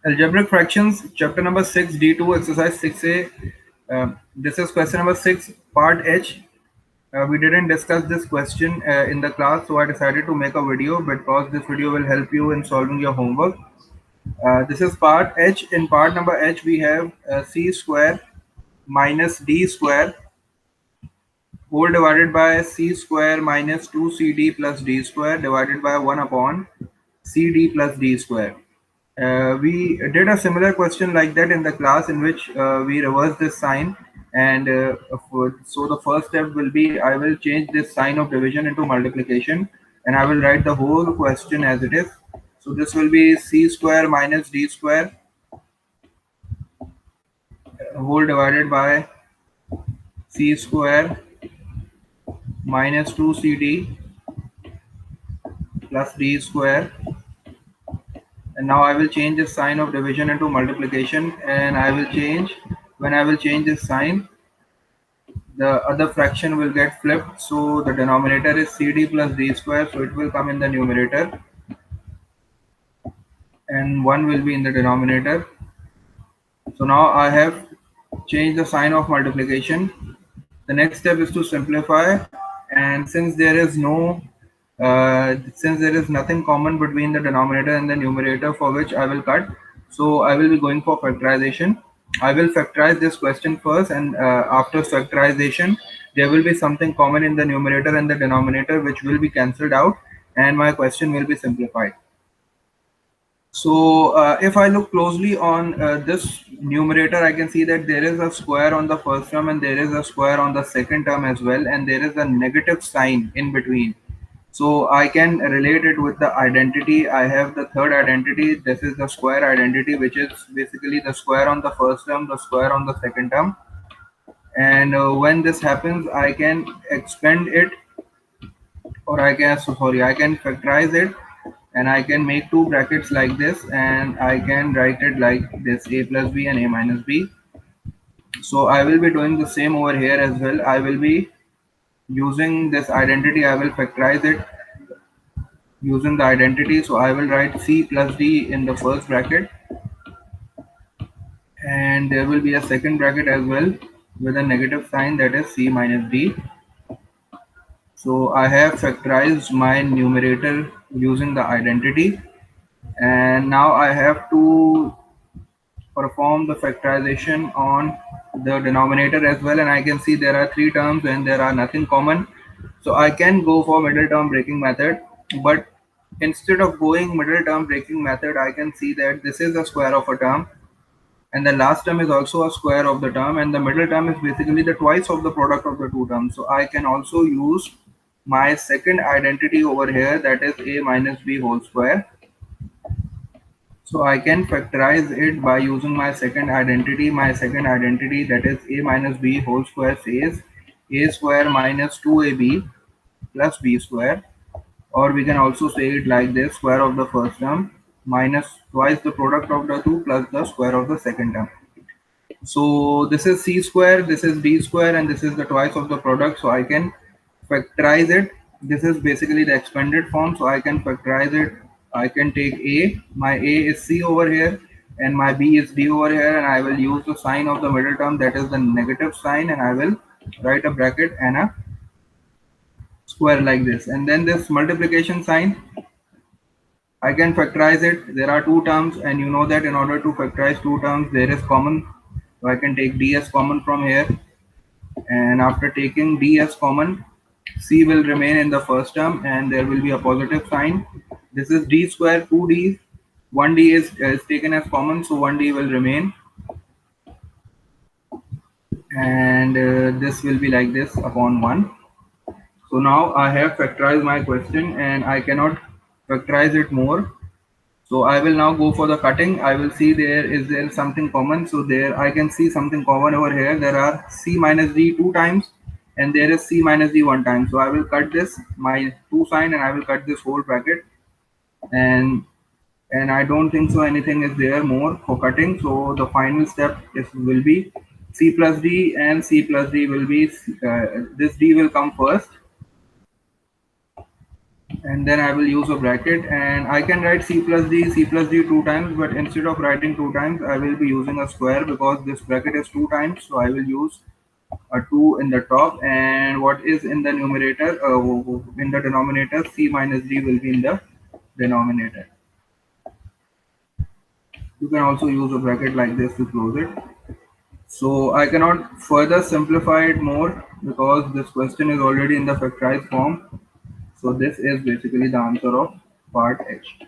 Algebraic fractions, chapter number 6, D2, exercise 6A. This is question number 6, part H. We didn't discuss this question in the class, so I decided to make a video because this video will help you in solving your homework. This is part H. In part number H, we have C square minus D square whole divided by C square minus 2CD plus D square divided by 1 upon CD plus D square. We did a similar question like that in the class in which we reverse this sign, and so the first step will be I will change this sign of division into multiplication, and I will write the whole question as it is. So this will be C square minus D square whole divided by C square minus 2CD plus D square. And now I will change the sign of division into multiplication, and I will change, when I will change this sign, the other fraction will get flipped, so the denominator is cd plus d square, so it will come in the numerator and 1 will be in the denominator. So now I have changed the sign of multiplication. The next step is to simplify, and since there is nothing common between the denominator and the numerator for which I will cut, so I will be going for factorization. I will factorize this question first, and after factorization there will be something common in the numerator and the denominator which will be cancelled out, and my question will be simplified. So if I look closely on this numerator, I can see that there is a square on the first term and there is a square on the second term as well, and there is a negative sign in between. So I can relate it with the identity. I have the third identity. This is the square identity, which is basically the square on the first term, the square on the second term. And when this happens, I can expand it, or I can factorize it, and I can make two brackets like this, and I can write it like this: a plus b and a minus b. So I will be doing the same over here as well. I will be using this identity. I will factorize it using the identity. So I will write c plus d in the first bracket, and there will be a second bracket as well with a negative sign, that is c minus d. So I have factorized my numerator using the identity, and now I have to perform the factorization on the denominator as well, and I can see there are three terms and there are nothing common, so I can go for middle term breaking method. But instead of going middle term breaking method, I can see that this is the square of a term and the last term is also a square of the term, and the middle term is basically the twice of the product of the two terms. So I can also use my second identity over here, that is a minus b whole square. So I can factorize it by using my second identity. My second identity, that is a minus b whole square, says a square minus 2ab plus b square, or we can also say it like this: square of the first term minus twice the product of the two plus the square of the second term. So this is c square, this is d square, and this is the twice of the product, so I can factorize it. This is basically the expanded form, so I can factorize it. I can take a, my a is c over here and my b is d over here, and I will use the sign of the middle term, that is the negative sign, and I will write a bracket and a square like this, and then this multiplication sign, I can factorize it. There are two terms, and you know that in order to factorize two terms there is common, so I can take d as common from here, and after taking d as common, c will remain in the first term and there will be a positive sign. This is d square, 2d, 1d is taken as common, so 1d will remain, and this will be like this upon 1. So now I have factorized my question and I cannot factorize it more. So I will now go for the cutting. I will see there something common. So there I can see something common over here. There are c minus d two times and there is c minus d one time. So I will cut this, my 2 sign, and I will cut this whole bracket. And I don't think so anything is there more for cutting. So the final step will be c plus d, and c plus d will be this d will come first, and then I will use a bracket, and I can write c plus d two times, but instead of writing two times I will be using a square because this bracket is two times, so I will use a 2 in the top, and what is in the numerator, in the denominator, c minus d will be in the denominator. You can also use a bracket like this to close it. So I cannot further simplify it more because this question is already in the factorized form. So this is basically the answer of part H.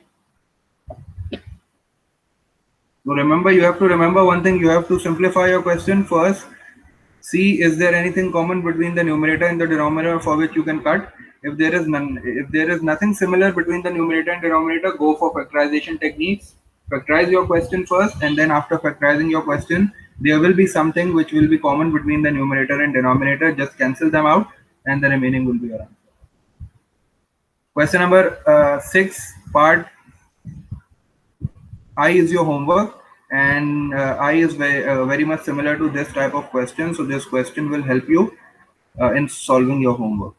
So remember, you have to remember one thing, you have to simplify your question first. See, is there anything common between the numerator and the denominator for which you can cut? If there is none, if there is nothing similar between the numerator and denominator, go for factorization techniques. Factorize your question first, and then after factorizing your question, there will be something which will be common between the numerator and denominator. Just cancel them out, and the remaining will be your answer. Question number 6, part I is your homework, and I is very much similar to this type of question. So this question will help you in solving your homework.